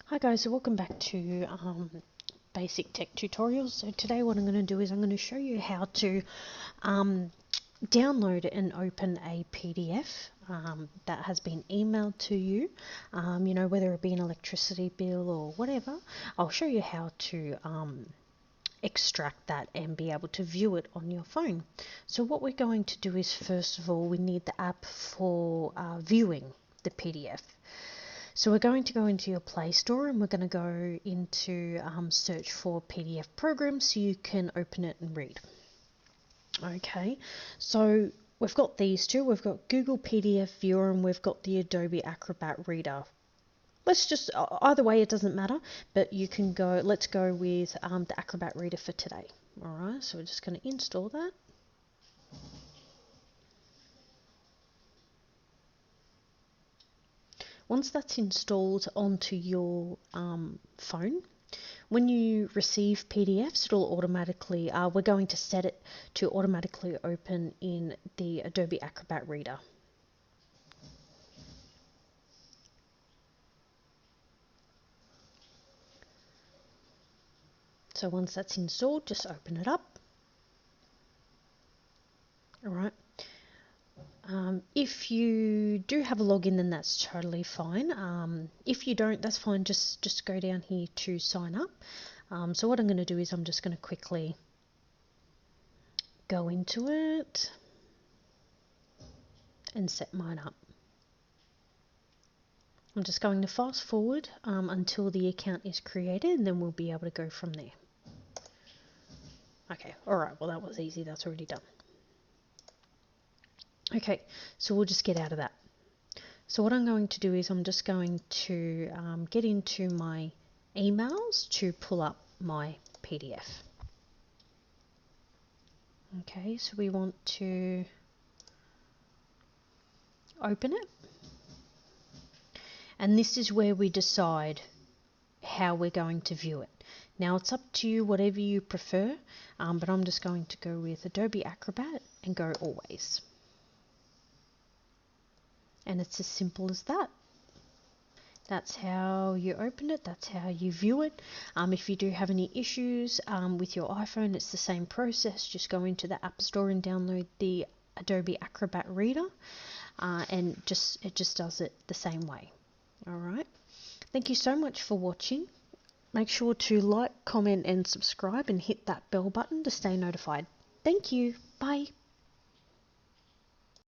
Hi guys, so welcome back to Basic Tech Tutorials. So today what I'm going to do is I'm going to show you how to download and open a PDF that has been emailed to you, whether it be an electricity bill or whatever. I'll show you how to extract that and be able to view it on your phone. So what we're going to do is, first of all, we need the app for viewing the PDF. So we're going to go into your Play Store and we're going to go into search for PDF program so you can open it and read. Okay, so we've got these two. We've got Google PDF Viewer and we've got the Adobe Acrobat Reader. Let's just, either way it doesn't matter, but you can go, let's go with the Acrobat Reader for today. Alright, so we're just going to install that. Once that's installed onto your phone, when you receive PDFs, it'll automatically, we're going to set it to automatically open in the Adobe Acrobat Reader. So once that's installed, just open it up. Alright. If you do have a login, then that's totally fine. If you don't, that's fine. Just go down here to sign up. So what I'm going to do is I'm just going to quickly go into it and set mine up. I'm just going to fast forward until the account is created, and then we'll be able to go from there. Okay, alright, well that was easy, that's already done. Okay, so we'll just get out of that. So what I'm going to do is I'm just going to get into my emails to pull up my PDF. Okay, so we want to open it. And this is where we decide how we're going to view it. Now it's up to you, whatever you prefer, but I'm just going to go with Adobe Acrobat and go always. And it's as simple as that. That's how you open it, that's how you view it. If you do have any issues with your iPhone, it's the same process. Just go into the App Store and download the Adobe Acrobat Reader, and it just does it the same way. Alright, thank you so much for watching. Make sure to like, comment and subscribe and hit that bell button to stay notified. Thank you. Bye.